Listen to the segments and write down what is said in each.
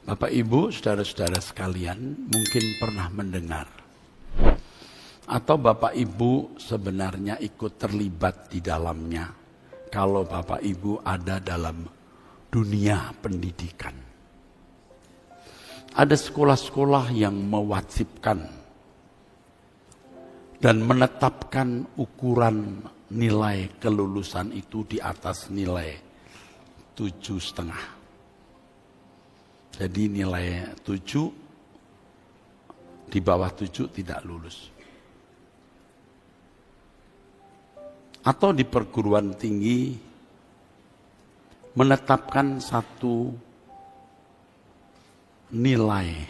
Bapak Ibu, saudara-saudara sekalian, mungkin pernah mendengar atau Bapak Ibu sebenarnya ikut terlibat di dalamnya kalau Bapak Ibu ada dalam dunia pendidikan. Ada sekolah-sekolah yang mewajibkan dan menetapkan ukuran nilai kelulusan itu di atas nilai 7,5. Jadi nilai 7, di bawah 7 tidak lulus. Atau di perguruan tinggi menetapkan satu nilai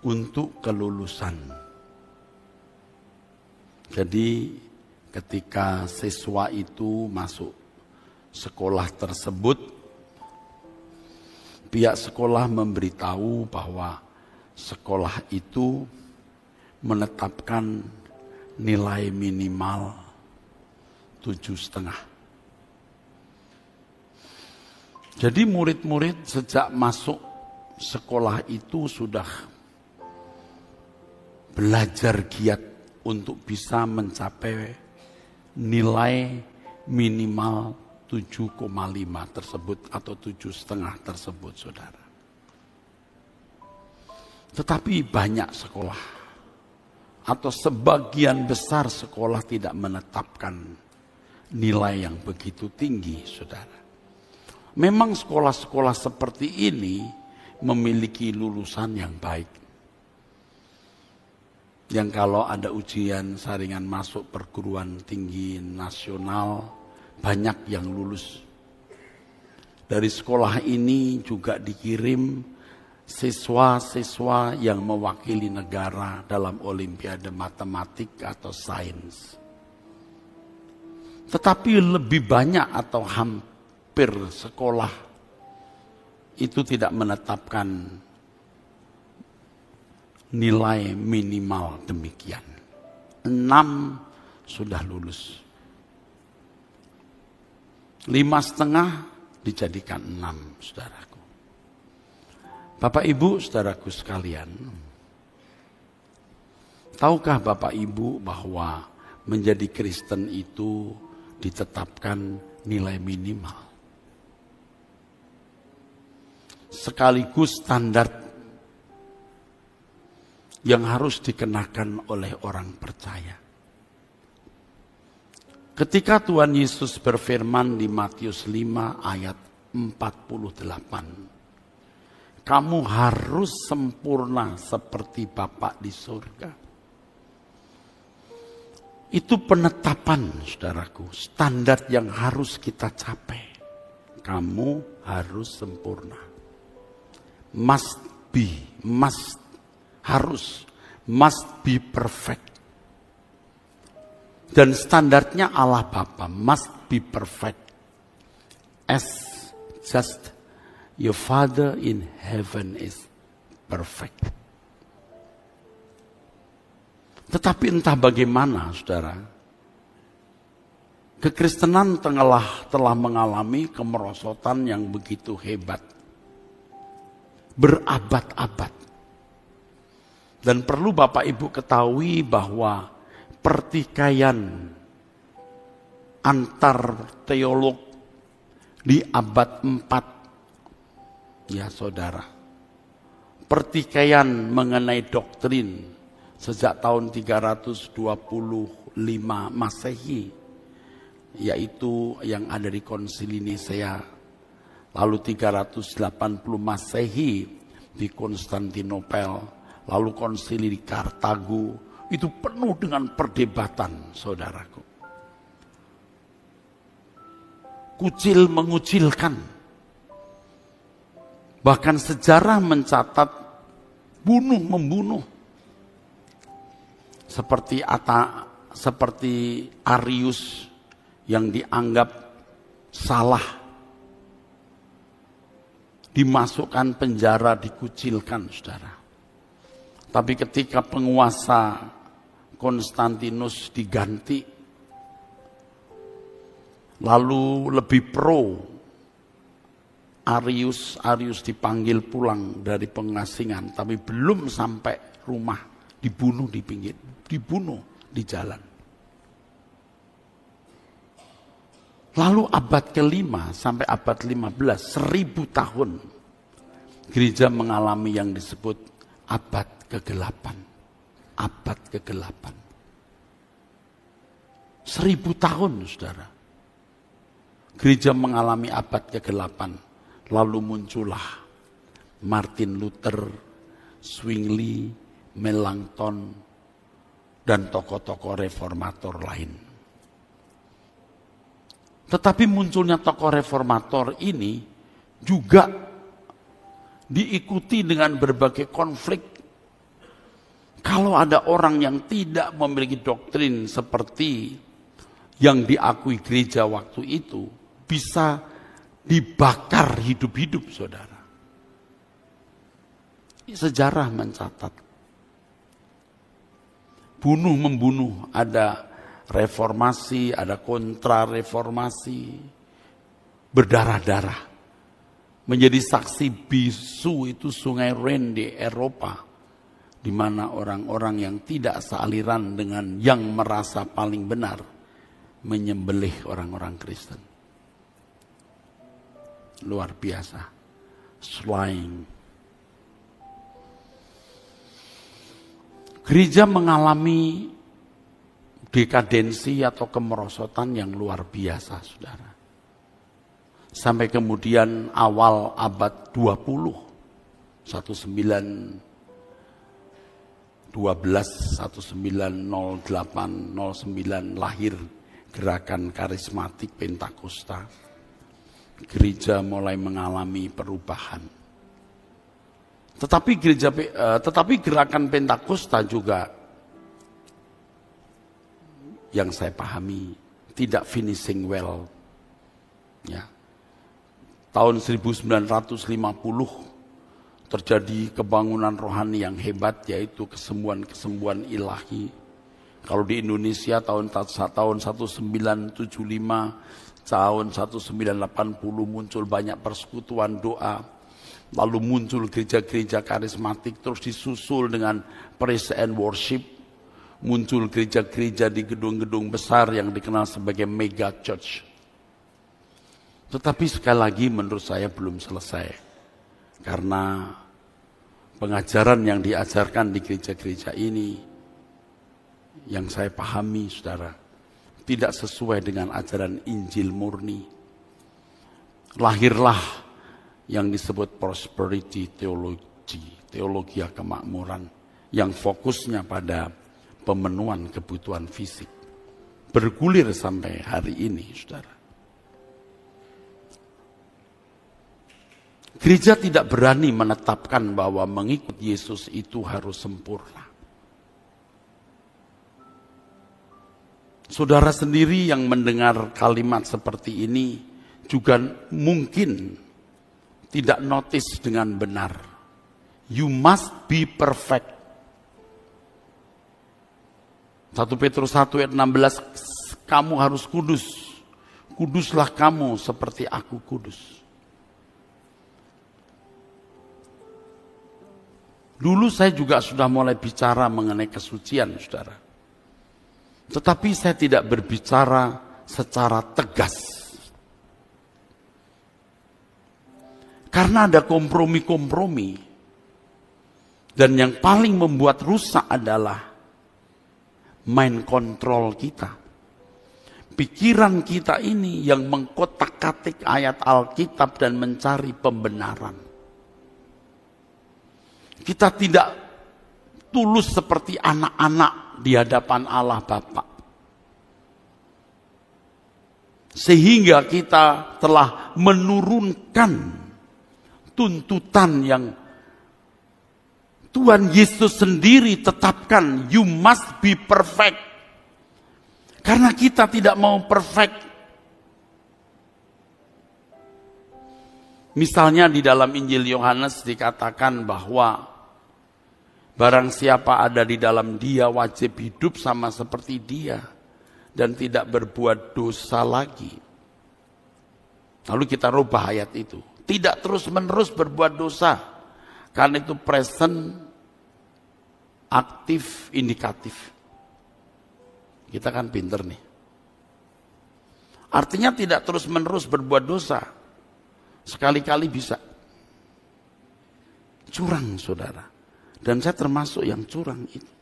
untuk kelulusan. Jadi ketika siswa itu masuk sekolah tersebut, pihak sekolah memberitahu bahwa sekolah itu menetapkan nilai minimal 7,5. Jadi murid-murid sejak masuk sekolah itu sudah belajar giat untuk bisa mencapai nilai minimal 7,5 tersebut atau 7,5 tersebut, saudara. Tetapi banyak sekolah atau sebagian besar sekolah tidak menetapkan nilai yang begitu tinggi, saudara. Memang sekolah-sekolah seperti ini memiliki lulusan yang baik. Yang kalau ada ujian saringan masuk perguruan tinggi nasional, banyak yang lulus. Dari sekolah ini juga dikirim siswa-siswa yang mewakili negara dalam olimpiade matematik atau sains. Tetapi lebih banyak atau hampir sekolah itu tidak menetapkan nilai minimal demikian. 6 sudah lulus. 5,5 dijadikan 6, saudaraku. Bapak Ibu, saudaraku sekalian, tahukah Bapak Ibu bahwa menjadi Kristen itu ditetapkan nilai minimal? Sekaligus standar yang harus dikenakan oleh orang percaya. Ketika Tuhan Yesus berfirman di Matius 5 ayat 48, kamu harus sempurna seperti Bapa di surga. Itu penetapan, saudaraku, standar yang harus kita capai. Kamu harus sempurna. Must be perfect. Dan standarnya Allah Bapa must be perfect. As just your Father in heaven is perfect. Tetapi entah bagaimana, saudara, kekristenan telah mengalami kemerosotan yang begitu hebat. Berabad-abad. Dan perlu Bapak Ibu ketahui bahwa pertikaian antar teolog di abad 4, ya saudara, pertikaian mengenai doktrin sejak tahun 325 Masehi, yaitu yang ada di Konsili Nisea, lalu 380 Masehi di Konstantinopel, lalu Konsili di Kartago. Itu penuh dengan perdebatan, saudaraku. Kucil mengucilkan. Bahkan sejarah mencatat bunuh-membunuh. Seperti Arius yang dianggap salah. Dimasukkan penjara, dikucilkan, saudara. Tapi ketika penguasa Konstantinus diganti, lalu lebih pro Arius dipanggil pulang dari pengasingan, tapi belum sampai rumah dibunuh di jalan. Lalu abad ke-5 sampai abad 15, 1000 tahun gereja mengalami yang disebut abad kegelapan. Abad kegelapan. 1000 tahun, saudara. Gereja mengalami abad kegelapan. Lalu muncullah Martin Luther, Zwingli, Melanchthon, dan tokoh-tokoh reformator lain. Tetapi munculnya tokoh reformator ini juga diikuti dengan berbagai konflik. Kalau ada orang yang tidak memiliki doktrin seperti yang diakui gereja waktu itu, bisa dibakar hidup-hidup, saudara. Sejarah mencatat. Bunuh-membunuh, ada reformasi, ada kontra-reformasi, berdarah-darah. Menjadi saksi bisu itu sungai Rhine di Eropa, di mana orang-orang yang tidak sealiran dengan yang merasa paling benar menyembelih orang-orang Kristen. Luar biasa. Slaying. Gereja mengalami dekadensi atau kemerosotan yang luar biasa, saudara. Sampai kemudian awal abad 20, 1912, 1908, 09 lahir gerakan karismatik Pentakosta. Gereja mulai mengalami perubahan. Tetapi gerakan Pentakosta juga yang saya pahami tidak finishing well. Ya. Tahun 1950 terjadi kebangunan rohani yang hebat, yaitu kesembuhan-kesembuhan ilahi. Kalau di Indonesia tahun 1975, tahun 1980 muncul banyak persekutuan doa. Lalu muncul gereja-gereja karismatik, terus disusul dengan praise and worship. Muncul gereja-gereja di gedung-gedung besar yang dikenal sebagai mega church. Tetapi sekali lagi menurut saya belum selesai. Karena pengajaran yang diajarkan di gereja-gereja ini, yang saya pahami, saudara, tidak sesuai dengan ajaran Injil murni. Lahirlah yang disebut prosperity theology, teologi kemakmuran, yang fokusnya pada pemenuhan kebutuhan fisik. Bergulir sampai hari ini, saudara. Gereja tidak berani menetapkan bahwa mengikut Yesus itu harus sempurna. Saudara sendiri yang mendengar kalimat seperti ini juga mungkin tidak notice dengan benar. You must be perfect. 1 Petrus 1 ayat 16, kamu harus kudus. Kuduslah kamu seperti aku kudus. Dulu saya juga sudah mulai bicara mengenai kesucian, saudara. Tetapi saya tidak berbicara secara tegas. Karena ada kompromi-kompromi. Dan yang paling membuat rusak adalah mind control kita. Pikiran kita ini yang mengkotak-katik ayat Alkitab dan mencari pembenaran. Kita tidak tulus seperti anak-anak di hadapan Allah Bapa. Sehingga kita telah menurunkan tuntutan yang Tuhan Yesus sendiri tetapkan, you must be perfect. Karena kita tidak mau perfect. Misalnya di dalam Injil Yohanes dikatakan bahwa barang siapa ada di dalam dia wajib hidup sama seperti dia dan tidak berbuat dosa lagi. Lalu kita rubah ayat itu. Tidak terus-menerus berbuat dosa. Karena itu present, aktif, indikatif. Kita kan pinter nih. Artinya tidak terus-menerus berbuat dosa. Sekali-kali bisa. Curang, saudara. Dan saya termasuk yang curang itu.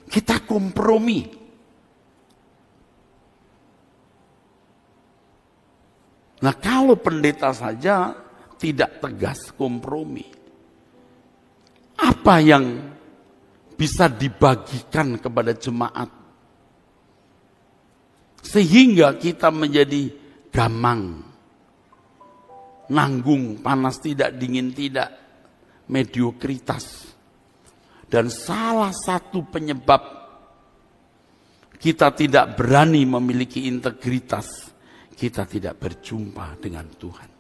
Kita kompromi. Nah, kalau pendeta saja tidak tegas kompromi, apa yang bisa dibagikan kepada jemaat sehingga kita menjadi gamang, nanggung, panas tidak, dingin tidak, mediokritas. Dan salah satu penyebab kita tidak berani memiliki integritas, kita tidak berjumpa dengan Tuhan.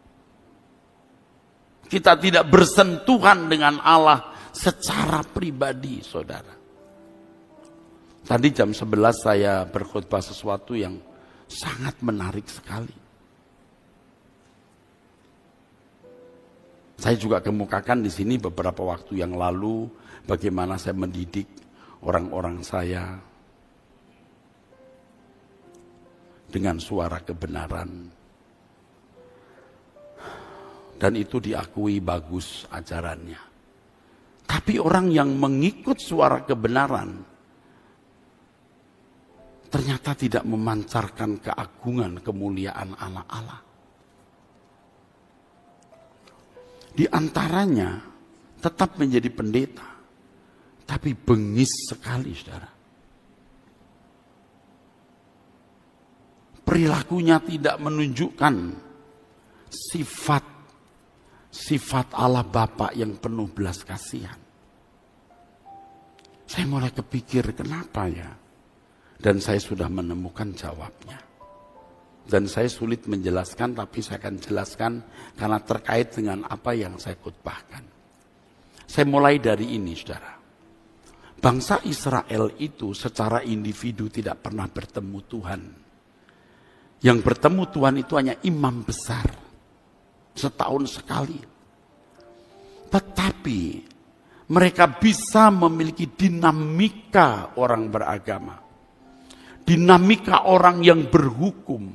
Kita tidak bersentuhan dengan Allah secara pribadi, saudara. Tadi jam 11 saya berkhotbah sesuatu yang sangat menarik sekali. Saya juga kemukakan di sini beberapa waktu yang lalu bagaimana saya mendidik orang-orang saya dengan suara kebenaran. Dan itu diakui bagus ajarannya. Tapi orang yang mengikut suara kebenaran ternyata tidak memancarkan keagungan, kemuliaan anak Allah. Di antaranya tetap menjadi pendeta, tapi bengis sekali, saudara. Perilakunya tidak menunjukkan sifat Allah Bapa yang penuh belas kasihan. Saya mulai kepikir kenapa ya? Dan saya sudah menemukan jawabnya. Dan saya sulit menjelaskan, tapi saya akan jelaskan karena terkait dengan apa yang saya khotbahkan. Saya mulai dari ini, saudara. Bangsa Israel itu secara individu tidak pernah bertemu Tuhan. Yang bertemu Tuhan itu hanya imam besar. Setahun sekali. Tetapi mereka bisa memiliki dinamika orang beragama. Dinamika orang yang berhukum.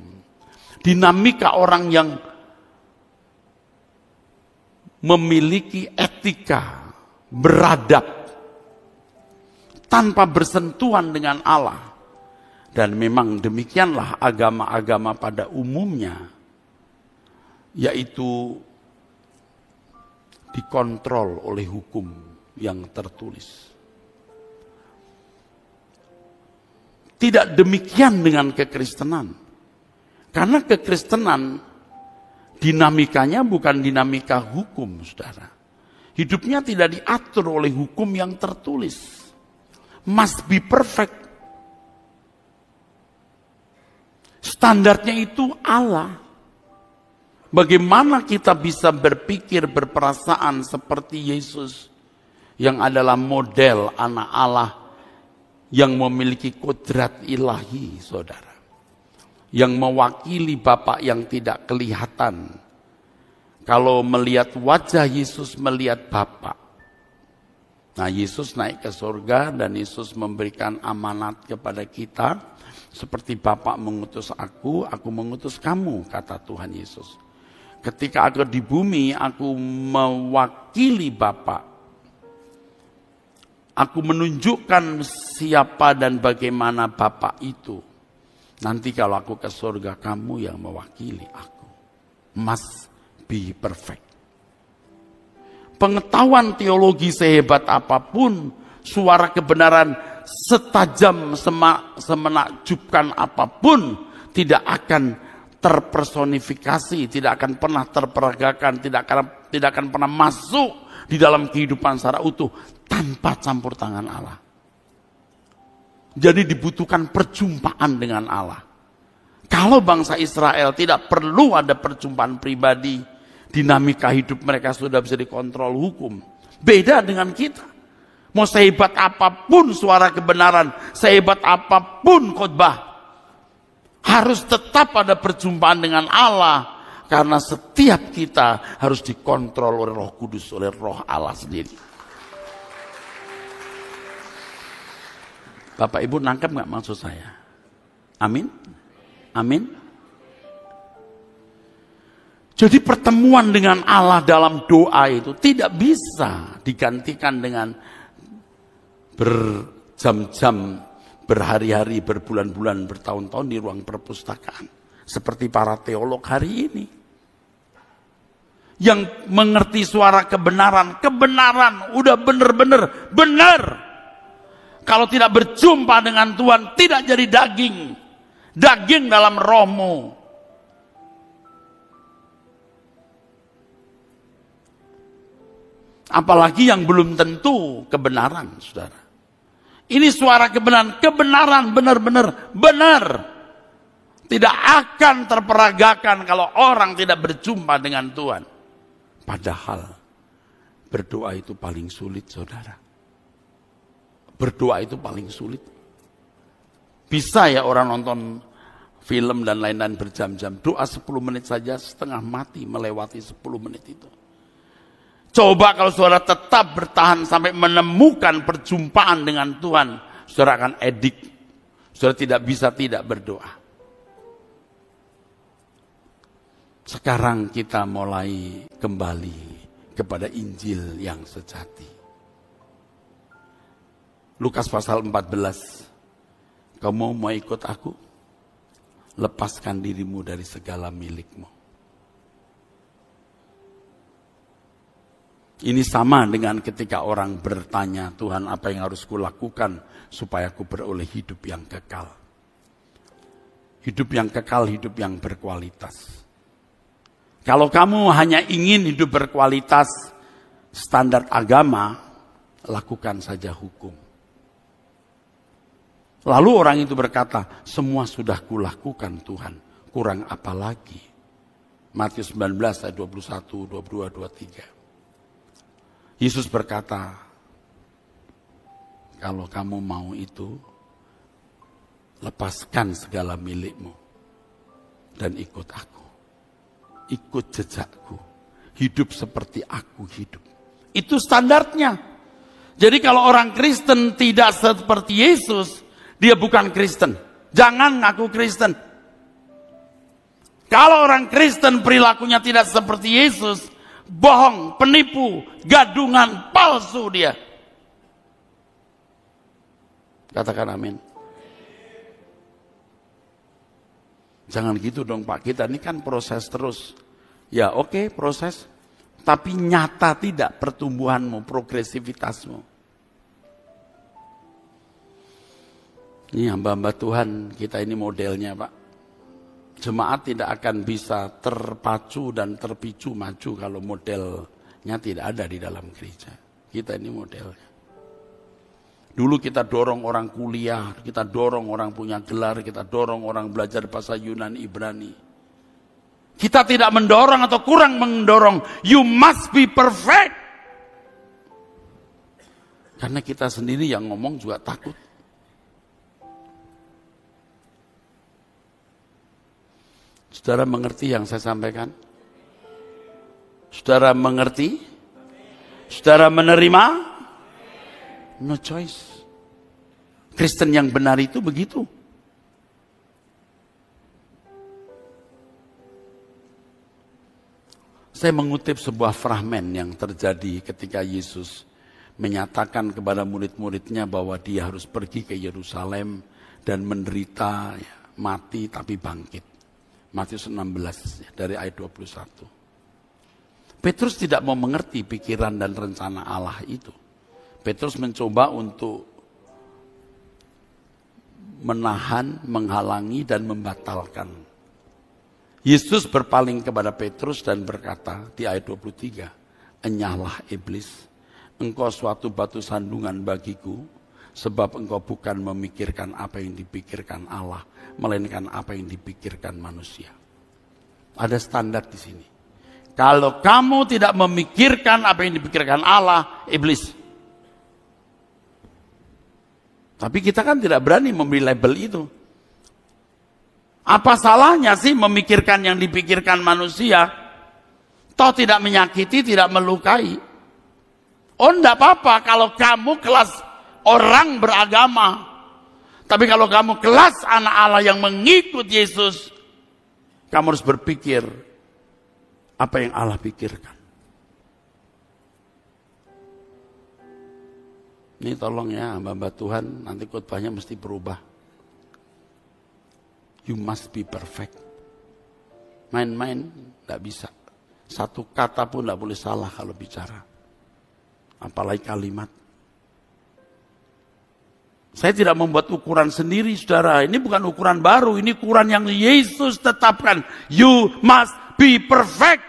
Dinamika orang yang memiliki etika, beradab. Tanpa bersentuhan dengan Allah. Dan memang demikianlah agama-agama pada umumnya, yaitu dikontrol oleh hukum yang tertulis. Tidak demikian dengan kekristenan. Karena kekristenan dinamikanya bukan dinamika hukum, saudara. Hidupnya tidak diatur oleh hukum yang tertulis. Must be perfect. Standarnya itu Allah. Bagaimana kita bisa berpikir, berperasaan seperti Yesus yang adalah model anak Allah yang memiliki kodrat ilahi, saudara. Yang mewakili Bapa yang tidak kelihatan. Kalau melihat wajah Yesus, melihat Bapa. Nah, Yesus naik ke surga dan Yesus memberikan amanat kepada kita. Seperti Bapa mengutus aku mengutus kamu, kata Tuhan Yesus. Ketika aku di bumi, aku mewakili Bapa. Aku menunjukkan siapa dan bagaimana Bapa itu. Nanti kalau aku ke surga, kamu yang mewakili aku. Must be perfect. Pengetahuan teologi sehebat apapun, suara kebenaran setajam semenakjubkan apapun, tidak akan terpersonifikasi, tidak akan pernah terperagakan, tidak akan pernah masuk di dalam kehidupan secara utuh tanpa campur tangan Allah. Jadi dibutuhkan perjumpaan dengan Allah. Kalau bangsa Israel tidak perlu ada perjumpaan pribadi, dinamika hidup mereka sudah bisa dikontrol hukum. Beda dengan kita. Mau sehebat apapun suara kebenaran, sehebat apapun khotbah, Harus tetap ada perjumpaan dengan Allah. Karena setiap kita harus dikontrol oleh Roh Kudus, oleh Roh Allah sendiri. Bapak Ibu nangkep gak maksud saya? Amin? Amin? Jadi pertemuan dengan Allah dalam doa itu tidak bisa digantikan dengan berjam-jam, berhari-hari, berbulan-bulan, bertahun-tahun di ruang perpustakaan. Seperti para teolog hari ini. Yang mengerti suara kebenaran. Kebenaran udah benar-benar benar. Kalau tidak berjumpa dengan Tuhan, tidak jadi daging. Daging dalam rohmu. Apalagi yang belum tentu kebenaran, saudara. Ini suara kebenaran. Kebenaran benar-benar benar. Tidak akan terperagakan kalau orang tidak berjumpa dengan Tuhan. Padahal berdoa itu paling sulit, saudara. Berdoa itu paling sulit. Bisa ya orang nonton film dan lain-lain berjam-jam. Doa 10 menit saja setengah mati melewati 10 menit itu. Coba kalau saudara tetap bertahan sampai menemukan perjumpaan dengan Tuhan. Saudara akan edik. Saudara tidak bisa tidak berdoa. Sekarang kita mulai kembali kepada Injil yang sejati. Lukas pasal 14. Kamu mau ikut aku? Lepaskan dirimu dari segala milikmu. Ini sama dengan ketika orang bertanya, Tuhan apa yang harus kulakukan supaya aku beroleh hidup yang kekal. Hidup yang kekal, hidup yang berkualitas. Kalau kamu hanya ingin hidup berkualitas standar agama, lakukan saja hukum. Lalu orang itu berkata, semua sudah kulakukan Tuhan, kurang apa lagi? Matius 19 ayat 21, 22, 23. Yesus berkata, kalau kamu mau itu, lepaskan segala milikmu dan ikut aku. Ikut jejakku. Hidup seperti aku hidup. Itu standarnya. Jadi kalau orang Kristen tidak seperti Yesus, dia bukan Kristen. Jangan ngaku Kristen. Kalau orang Kristen perilakunya tidak seperti Yesus, bohong, penipu, gadungan, palsu dia. Katakan amin. Jangan gitu dong Pak, kita ini kan proses terus. Ya oke, proses. Tapi nyata tidak pertumbuhanmu, progresivitasmu. Ini hamba-hamba Tuhan, kita ini modelnya Pak. Jemaat tidak akan bisa terpacu dan terpicu maju kalau modelnya tidak ada di dalam gereja. Kita ini modelnya. Dulu kita dorong orang kuliah, kita dorong orang punya gelar, kita dorong orang belajar bahasa Yunani, Ibrani. Kita tidak mendorong atau kurang mendorong, you must be perfect. Karena kita sendiri yang ngomong juga takut. Saudara mengerti yang saya sampaikan? Saudara mengerti? Saudara menerima? No choice. Kristen yang benar itu begitu. Saya mengutip sebuah fragmen yang terjadi ketika Yesus menyatakan kepada murid-muridnya bahwa dia harus pergi ke Yerusalem dan menderita, ya, mati tapi bangkit. Matius 16 dari ayat 21. Petrus tidak mau mengerti pikiran dan rencana Allah itu. Petrus mencoba untuk menahan, menghalangi, dan membatalkan. Yesus berpaling kepada Petrus dan berkata di ayat 23, "Enyahlah iblis, engkau suatu batu sandungan bagiku, sebab engkau bukan memikirkan apa yang dipikirkan Allah, melainkan apa yang dipikirkan manusia." Ada standar di sini. Kalau kamu tidak memikirkan apa yang dipikirkan Allah, iblis. Tapi kita kan tidak berani memberi label itu. Apa salahnya sih memikirkan yang dipikirkan manusia? Toh tidak menyakiti, tidak melukai. Oh, enggak apa-apa kalau kamu kelas orang beragama. Tapi kalau kamu kelas anak Allah yang mengikut Yesus, kamu harus berpikir apa yang Allah pikirkan. Ini tolong ya, hamba-hamba Tuhan, nanti khotbahnya mesti berubah. You must be perfect. Main-main tidak bisa. Satu kata pun tidak boleh salah kalau bicara. Apalagi kalimat. Saya tidak membuat ukuran sendiri, saudara. Ini bukan ukuran baru, ini ukuran yang Yesus tetapkan. You must be perfect.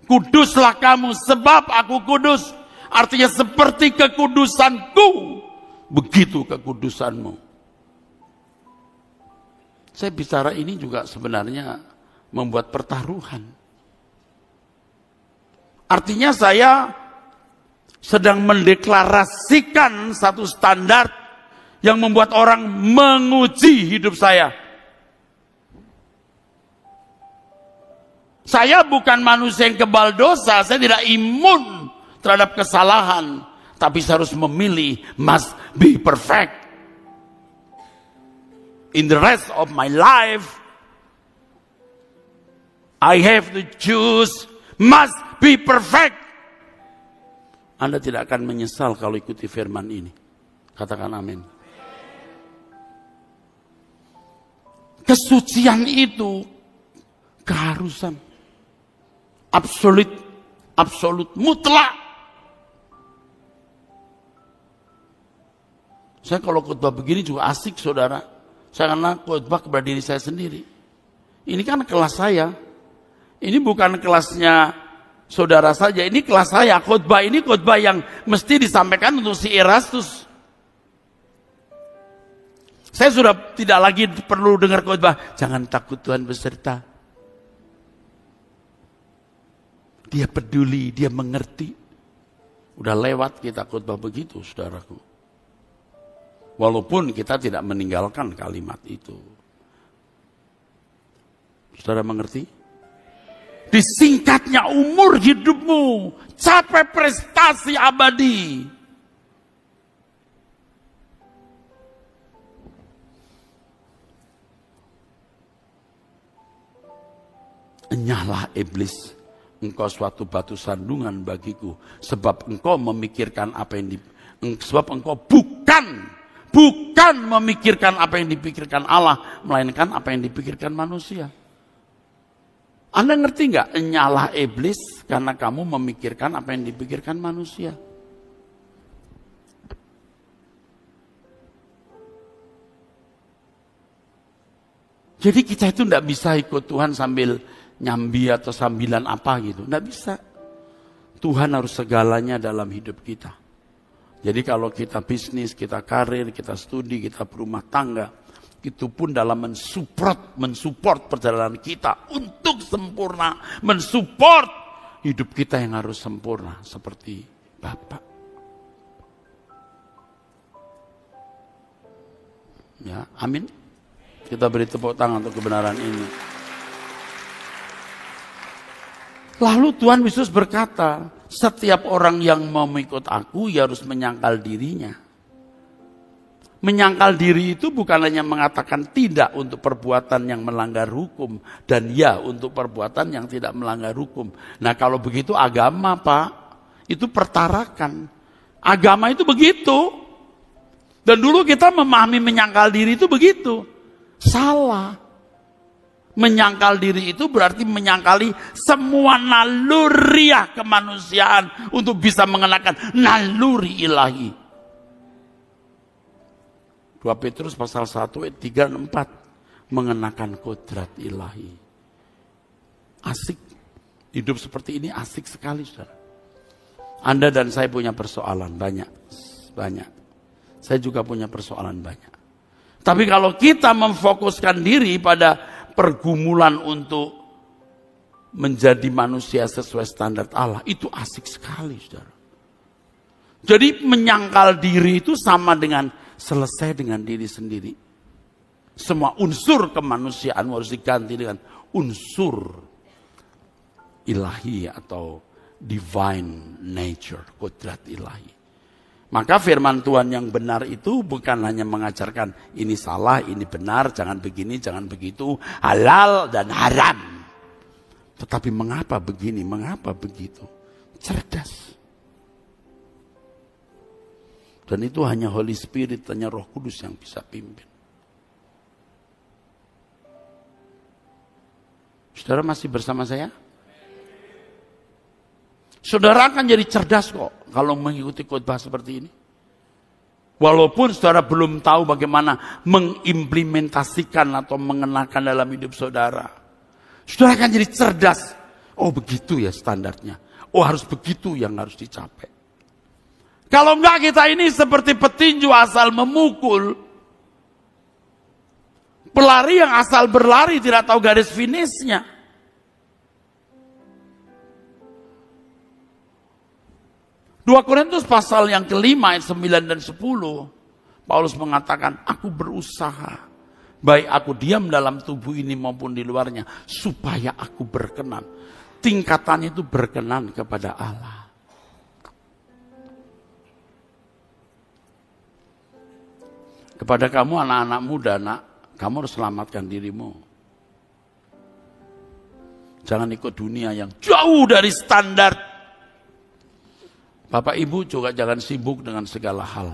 Kuduslah kamu sebab aku kudus. Artinya seperti kekudusanku, begitu kekudusanmu. Saya bicara ini juga sebenarnya membuat pertaruhan. Artinya saya sedang mendeklarasikan satu standar yang membuat orang menguji hidup saya. Saya bukan manusia yang kebal dosa, saya tidak imun terhadap kesalahan, tapi saya harus memilih must be perfect. In the rest of my life, I have to choose must be perfect. Anda tidak akan menyesal kalau ikuti firman ini. Katakan amin. Kesucian itu keharusan. Absolut, mutlak. Saya kalau khotbah begini juga asik, saudara. Saya karena khotbah kepada diri saya sendiri. Ini kan kelas saya. Ini bukan kelasnya saudara saja. Ini kelas saya. Khotbah ini khotbah yang mesti disampaikan untuk si Erastus. Saya sudah tidak lagi perlu dengar khotbah. Jangan takut, Tuhan beserta. Dia peduli, dia mengerti. Udah lewat kita khotbah begitu, saudaraku. Walaupun kita tidak meninggalkan kalimat itu. Saudara mengerti? Disingkatnya umur hidupmu, capai prestasi abadi. Enyahlah iblis, engkau suatu batu sandungan bagiku, sebab engkau memikirkan apa yang sebab engkau bukan memikirkan apa yang dipikirkan Allah, melainkan apa yang dipikirkan manusia. Anda ngerti nggak? Enyahlah iblis karena kamu memikirkan apa yang dipikirkan manusia. Jadi kita itu nggak bisa ikut Tuhan sambil nyambi atau sambilan apa gitu. Nggak bisa. Tuhan harus segalanya dalam hidup kita. Jadi kalau kita bisnis, kita karir, kita studi, kita berumah tangga, itu pun dalam mensupport perjalanan kita untuk sempurna, mensupport hidup kita yang harus sempurna seperti Bapak. Ya, amin. Kita beri tepuk tangan untuk kebenaran ini. Lalu Tuhan Yesus berkata, setiap orang yang mau mengikut aku, ia harus menyangkal dirinya. Menyangkal diri itu bukan hanya mengatakan tidak untuk perbuatan yang melanggar hukum, dan ya untuk perbuatan yang tidak melanggar hukum. Nah kalau begitu agama, Pak, itu pertarakan. Agama itu begitu. Dan dulu kita memahami menyangkal diri itu begitu. Salah. Menyangkal diri itu berarti menyangkali semua naluriah kemanusiaan untuk bisa mengenakan naluri ilahi. 2 Petrus pasal 1 ayat 3 dan 4 mengenakan kodrat ilahi. Asik. Hidup seperti ini asik sekali, saudara. Anda dan saya punya persoalan banyak. Saya juga punya persoalan banyak. Tapi kalau kita memfokuskan diri pada pergumulan untuk menjadi manusia sesuai standar Allah, itu asik sekali, saudara. Jadi menyangkal diri itu sama dengan selesai dengan diri sendiri. Semua unsur kemanusiaan harus diganti dengan unsur ilahi atau divine nature, kodrat ilahi. Maka firman Tuhan yang benar itu bukan hanya mengajarkan ini salah, ini benar, jangan begini, jangan begitu, halal dan haram. Tetapi mengapa begini, mengapa begitu? Cerdas. Dan itu hanya Holy Spirit, hanya Roh Kudus yang bisa pimpin. Saudara masih bersama saya? Saudara akan jadi cerdas kok kalau mengikuti khotbah seperti ini. Walaupun saudara belum tahu bagaimana mengimplementasikan atau mengenakan dalam hidup saudara. Saudara akan jadi cerdas. Oh begitu ya standarnya. Oh harus begitu yang harus dicapai. Kalau enggak kita ini seperti petinju asal memukul. Pelari yang asal berlari tidak tahu garis finishnya. 2 Korintus pasal yang kelima ayat 9 dan 10. Paulus mengatakan, aku berusaha. Baik aku diam dalam tubuh ini maupun di luarnya. Supaya aku berkenan. Tingkatannya itu berkenan kepada Allah. Kepada kamu anak-anak muda, kamu harus selamatkan dirimu. Jangan ikut dunia yang jauh dari standar. Bapak Ibu juga jangan sibuk dengan segala hal.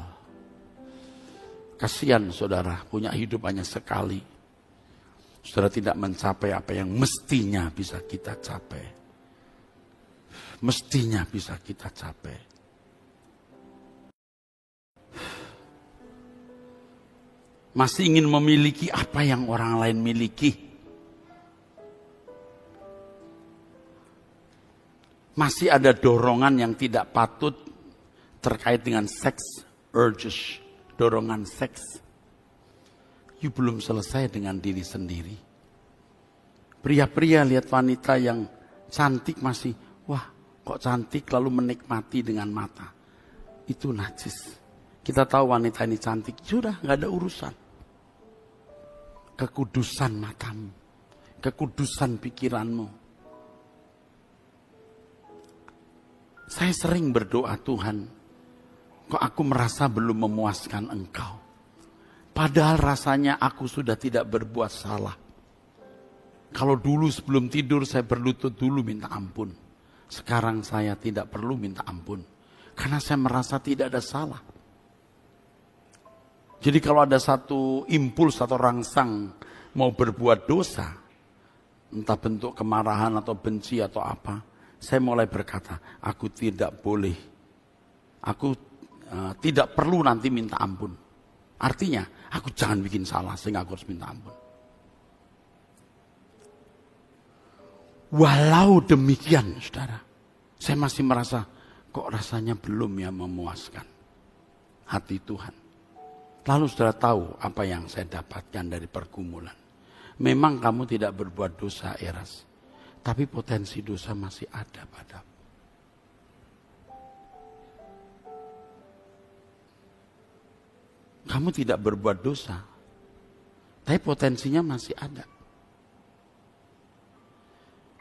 Kasihan saudara, punya hidup hanya sekali. Saudara tidak mencapai apa yang mestinya bisa kita capai. Mestinya bisa kita capai. Masih ingin memiliki apa yang orang lain miliki. Masih ada dorongan yang tidak patut terkait dengan seks, urges, dorongan seks. You belum selesai dengan diri sendiri. Pria-pria lihat wanita yang cantik masih, wah kok cantik lalu menikmati dengan mata. Itu najis. Kita tahu wanita ini cantik, sudah gak ada urusan. Kekudusan matamu, kekudusan pikiranmu. Saya sering berdoa, Tuhan, kok aku merasa belum memuaskan Engkau. Padahal rasanya aku sudah tidak berbuat salah. Kalau dulu sebelum tidur saya berlutut dulu minta ampun. Sekarang saya tidak perlu minta ampun. Karena saya merasa tidak ada salah. Jadi kalau ada satu impuls atau rangsang mau berbuat dosa, entah bentuk kemarahan atau benci atau apa, saya mulai berkata, aku tidak boleh, aku tidak perlu nanti minta ampun. Artinya, aku jangan bikin salah sehingga aku harus minta ampun. Walau demikian, saudara, saya masih merasa, kok rasanya belum ya memuaskan hati Tuhan. Lalu saudara tahu apa yang saya dapatkan dari pergumulan. Memang kamu tidak berbuat dosa, Eras. Tapi potensi dosa masih ada padamu. Kamu tidak berbuat dosa. Tapi potensinya masih ada.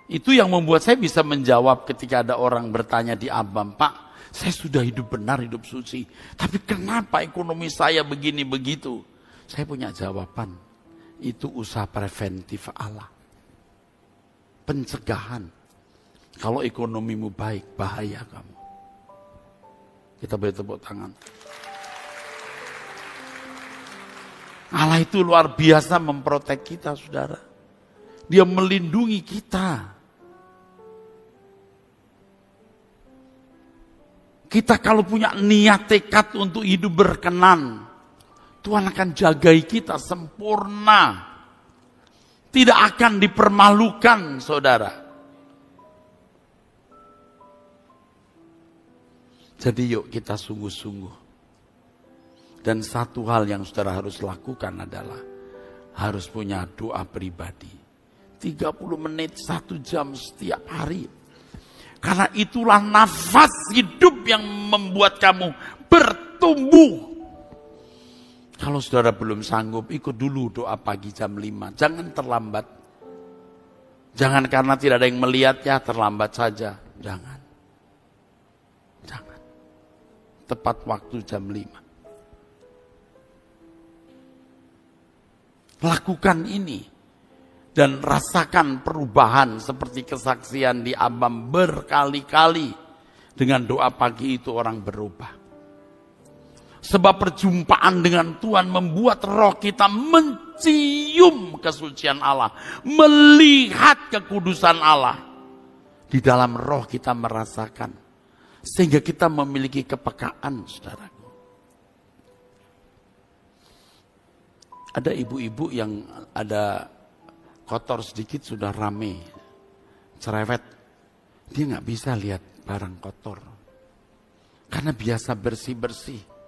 Itu yang membuat saya bisa menjawab ketika ada orang bertanya di Abam, Pak, saya sudah hidup benar, hidup suci. Tapi kenapa ekonomi saya begini begitu? Saya punya jawaban. Itu usaha preventif Allah. Pencegahan. Kalau ekonomimu baik, bahaya kamu. Kita beri tepuk tangan. Allah itu luar biasa memprotek kita, saudara. Dia melindungi kita. Kita kalau punya niat tekad untuk hidup berkenan, Tuhan akan jagai kita sempurna. Tidak akan dipermalukan, saudara. Jadi yuk kita sungguh-sungguh. Dan satu hal yang saudara harus lakukan adalah harus punya doa pribadi. 30 menit, 1 jam setiap hari. Karena itulah nafas hidup yang membuat kamu bertumbuh. Kalau saudara belum sanggup, ikut dulu doa pagi jam 5. Jangan terlambat. Jangan karena tidak ada yang melihat ya terlambat saja. Jangan. Jangan. Tepat waktu jam 5. Lakukan ini. Dan rasakan perubahan seperti kesaksian di Abam berkali-kali. Dengan doa pagi itu orang berubah. Sebab perjumpaan dengan Tuhan membuat roh kita mencium kesucian Allah. Melihat kekudusan Allah. Di dalam roh kita merasakan. Sehingga kita memiliki kepekaan, saudaraku. Ada ibu-ibu yang ada kotor sedikit sudah rame. Cerewet. Dia nggak bisa lihat barang kotor. Karena biasa bersih-bersih.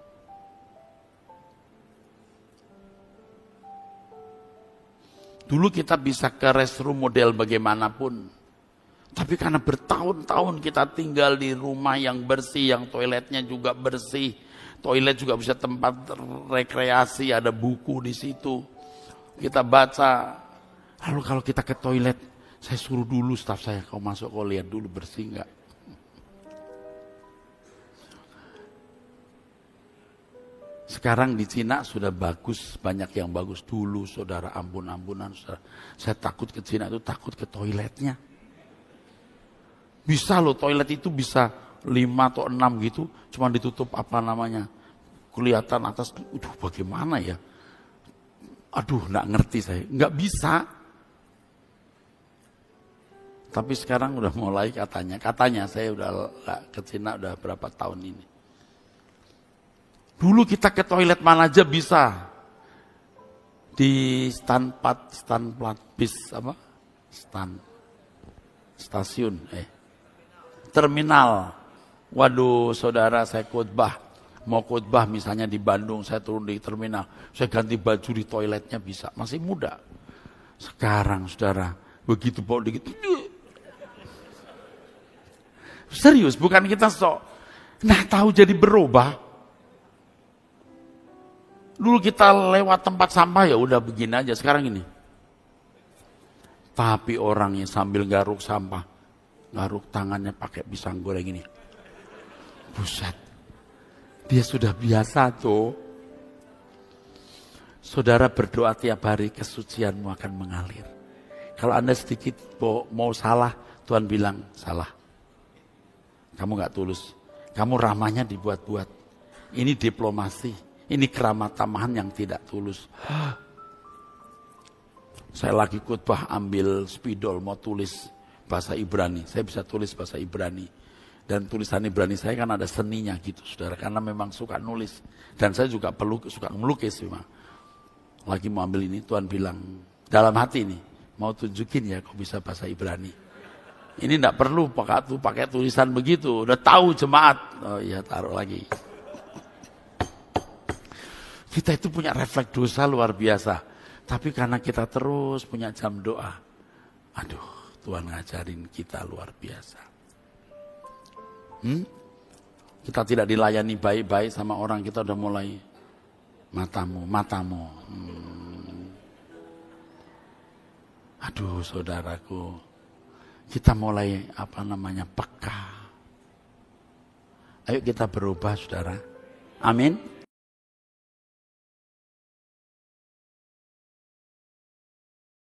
Dulu kita bisa ke restroom model bagaimanapun. Tapi karena bertahun-tahun kita tinggal di rumah yang bersih, yang toiletnya juga bersih. Toilet juga bisa tempat rekreasi, ada buku di situ. Kita baca. Lalu kalau kita ke toilet, saya suruh dulu staf saya, kau masuk kau lihat dulu bersih enggak. Sekarang di Cina sudah bagus, banyak yang bagus. Dulu saudara ampun-ampunan, saudara. Saya takut ke Cina itu takut ke toiletnya. Bisa loh toilet itu bisa 5 atau 6 gitu, cuma ditutup apa namanya. Kelihatan atas, bagaimana ya. Aduh enggak ngerti saya, enggak bisa. Tapi sekarang udah mulai katanya saya udah ke Cina udah berapa tahun ini. Dulu kita ke toilet mana aja bisa. Di stasiun, terminal. Waduh saudara saya khotbah. Mau khotbah misalnya di Bandung, saya turun di terminal. Saya ganti baju di toiletnya bisa, masih muda. Sekarang saudara, begitu bau dikit. Serius, bukan kita sok. Nah tahu jadi berubah. Dulu kita lewat tempat sampah ya udah begini aja. Sekarang ini. Tapi orangnya sambil garuk sampah. Garuk tangannya pakai pisang goreng ini. Buset. Dia sudah biasa tuh. Saudara berdoa tiap hari kesucianmu akan mengalir. Kalau Anda sedikit mau salah, Tuhan bilang salah. Kamu gak tulus. Kamu ramahnya dibuat-buat. Ini diplomasi. Ini keramat tamahan yang tidak tulus. Saya lagi khotbah ambil spidol mau tulis bahasa Ibrani. Saya bisa tulis bahasa Ibrani. Dan tulisan Ibrani saya kan ada seninya gitu saudara. Karena memang suka nulis. Dan saya juga suka melukis memang. Lagi mau ambil ini Tuhan bilang dalam hati nih. Mau tunjukin ya kok bisa bahasa Ibrani. Ini enggak perlu pakai tulisan begitu. Udah tahu jemaat. Oh iya taruh lagi. Kita itu punya refleks dosa luar biasa. Tapi karena kita terus punya jam doa. Aduh, Tuhan ngajarin kita luar biasa. Kita tidak dilayani baik-baik sama orang, kita udah mulai matamu. Aduh, saudaraku. Kita mulai peka. Ayo kita berubah, saudara. Amin.